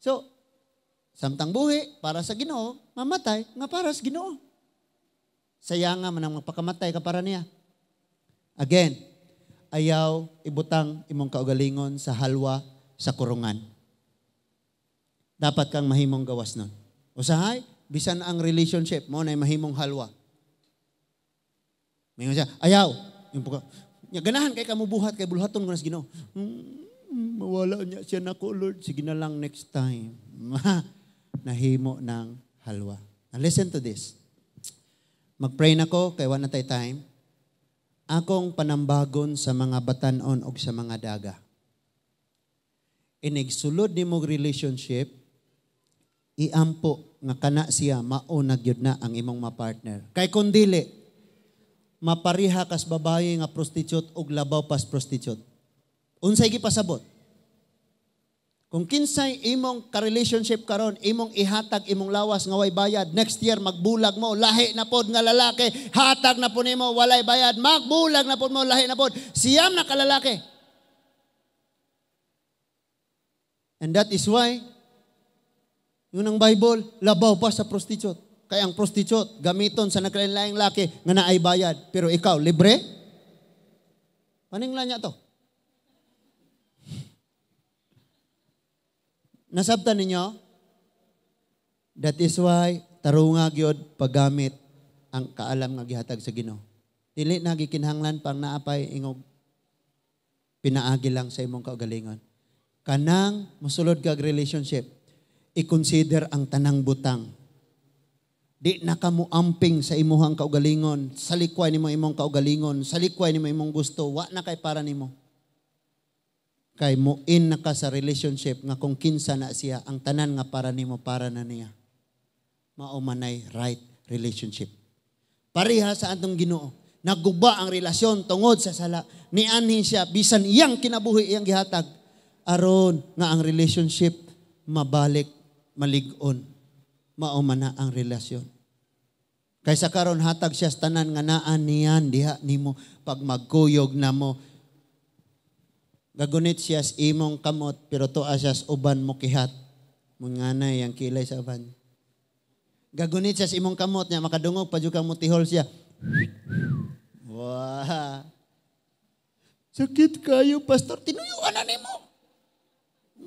So, samtang buhi para sa Ginoo, mamatay nga para sa Ginoo. Sayang nga manang magpakamatay ka para niya. Again, ayaw ibutang imong kaugalingon sa halwa sa kurungan. Dapat kang mahimong gawas nun. Usahay, bisan ang relationship mo na mahimong halwa. May siya, ayaw. Ganahan kay kamubuhat, kay bulhaton ko na sa Ginoo. Mawala niya siya na ko, Lord. Sige na lang next time. Nahimo ng halwa. Now listen to this. Mag-pray na ko, kay wala na tayo time. Akong panambagon sa mga batanon o sa mga daga. Inigsulod ni mong relationship, iampo nga kana siya maunag yun na ang imong ma-partner. Kay kundili, mapariha kas babae nga prostitute o labaw pas prostitute. Unsay gipasabot? Kung kinsay imong ka-relationship karon, imong ihatag imong lawas nga way bayad, next year magbulag mo, lahi na pod nga lalaki, hatag na po nimo walay bayad, magbulag na pod mo, lahi na pod, siyam na kalalaki. And that is why, yun ang Bible, labaw pa sa prostitute. Kaya ang prostitute, gamiton sa nagkalain-laing laki nga naay bayad. Pero ikaw, libre? Paningla niya to. Nasabtan ninyo? That is why, tarunga gyud paggamit ang kaalam nga gihatag sa Ginoo. Dili na gikinahanglan pang naapay ingog pinaagi lang sa imong kaugalingon. Kanang mosulod kag relationship, i-consider ang tanang butang. Di na ka mo amping sa imuhang kaugalingon, sa likway nimo imong kaugalingon, sa likway nimo imong gusto, wa na kay para nimo. Kay muin na ka sa relationship nga kung kinsa na siya, ang tanan nga para nimo para na niya. Maumanay right relationship. Pareha sa atong Ginoo, naguba ang relasyon tungod sa sala. Nianhin siya bisan iyang kinabuhi iyang gihatag aron nga ang relationship mabalik malig-on. Maumana ang relasyon. Kaysa karon hatag siya sa tanan nga naan niyan diha nimo pag magkuyog na mo. Gagunit siya sa imong kamot pero tuwa siya sa uban mo kihat. Munganay ang kilay sa uban. Gagunit siya sa imong kamot niya makadungog pa jud kang mutihol siya. Wow. Sakit kayo, pastor. Tinuyuan na nimo.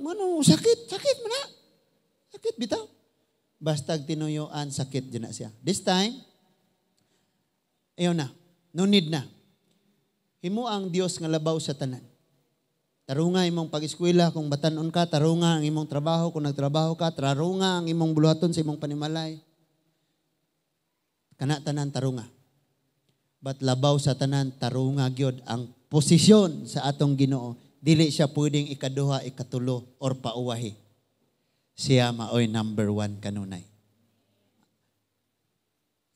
Mano, sakit man na. Sakit bitaw. Basta tinuyuan, sakit din na siya. This time, ayaw na. No need na. Himo ang Dios nga labaw sa tanan. Tarunga imong pag-eskwela kung batanon ka, tarunga ang imong trabaho kung nagtrabaho ka, tarunga ang imong buluhaton sa imong panimalay. Kana tanan tarunga. But labaw sa tanan tarunga gyud ang posisyon sa atong Ginoo. Dili siya pwedeng ikaduha, ikatulo or pauwahi. Siya maoy number 1 kanunay.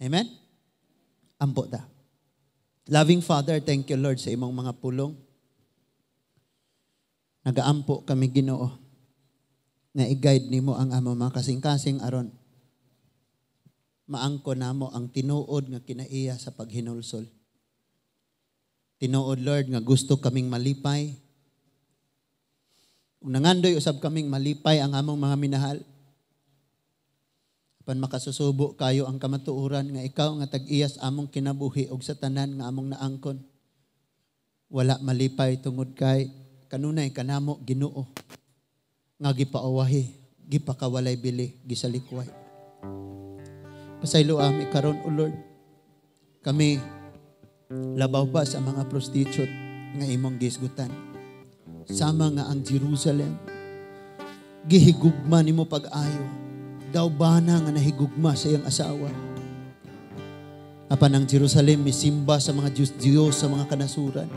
Amen? Ampo ta. Loving Father, thank you Lord sa imong mga pulong. Nagaampo kami Ginoo na i-guide nimo ang among mga kasing-kasing aron maangko namo ang tinuod nga kinaiya sa paghinulsol. Tinuod Lord nga gusto kaming malipay. Kung nangandoy usab kaming malipay ang among mga minahal. Apan makasusubo kayo ang kamatuoran nga ikaw nga tag-iyas among kinabuhi og sa tanan nga among naangkon. Wala malipay tungod kay kanunay kanamo Ginoo nga gipaawahi, gipakawalay bili, gisalikway. Pasaylo ami karon o Lord. Kami labaw pa sa mga prostitute nga imong gisgutan. Sama nga ang Jerusalem. Gihigugma nimo pag-ayo. Daw bana nga nahigugma sa iyang asawa. Apan ang Jerusalem misimba sa mga Diyos sa mga kanasuran.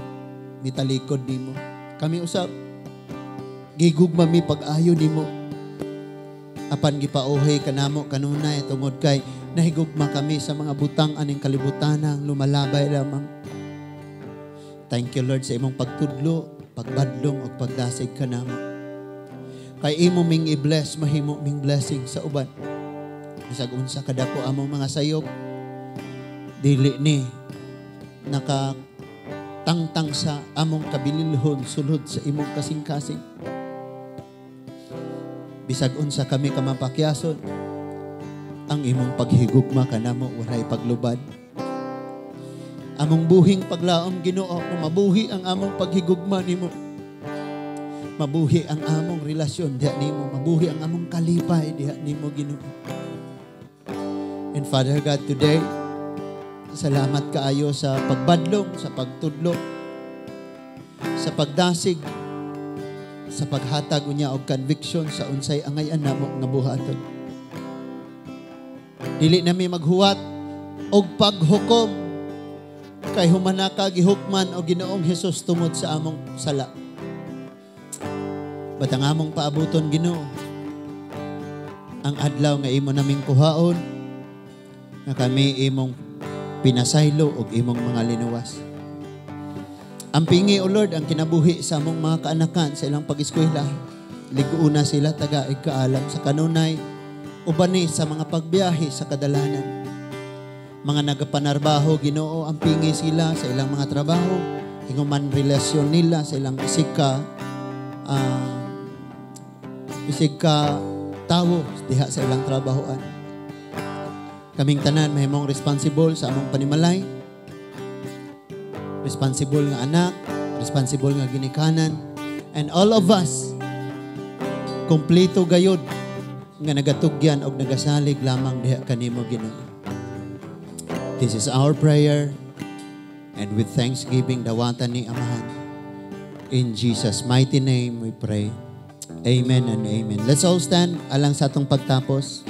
Mitalikod nimo. Kami usab gihigugma mi pag-ayo nimo. Apan gipauhay kanamo kanunay tungod kay nahigugma kami sa mga butang aning kalibutanang lumalabay lamang. Thank you Lord sa imong pagtudlo, pagbadlong o pagdasig kanamo. Kay imo ming i-bless, mahimo ming blessing sa uban. Bisag unsa kadako among mga sayop, dili ni nakatangtang sa among kabililhon sulod sa imong kasing-kasing. Bisag unsa kami kamapakyason, ang imong paghigugma kanamo walay paglubad. Among buhing paglaom Ginoo, kung mabuhi ang among paghigugma nimo. Mabuhi ang among relasyon diha nimo, mabuhi ang among kalipay diha nimo Ginoo. And Father God, today, salamat kaayo sa pagbadlong, sa pagtudlo, sa pagdasig, sa paghatag unya og conviction sa unsay angayan namo nga buhaton. Dili nami maghuwat og paghukom kay humana ka gihukman o Ginoong Hesus tungod sa among sala. Batang among paabuton Ginoo ang adlaw nga imo naming kuhaon nga kami imong pinasaylo og imong mga linuwas. Ampingi o Lord ang kinabuhi sa among mga kaanakan sa ilang pag-eskwela. Ligoon na sila tagaig kaalam sa kanunay ubani sa mga pagbiyahe sa kadalanan. Mga nagapanarbaho Ginoo, ampingi sila sa ilang mga trabaho, hinguman relasyon nila sa ilang isig ka tawo diha sa ilang trabahoan. Kaming tanan mahimong responsible sa among panimalay, responsible nga anak, responsible nga ginikanan, and all of us kompleto gayud nga nagatugyan og nagasalig lamang diha kanimo Ginoo. This is our prayer, and with thanksgiving dawatan ni Amahan. In Jesus' mighty name we pray. Amen and amen. Let's all stand alang sa atong pagtapos.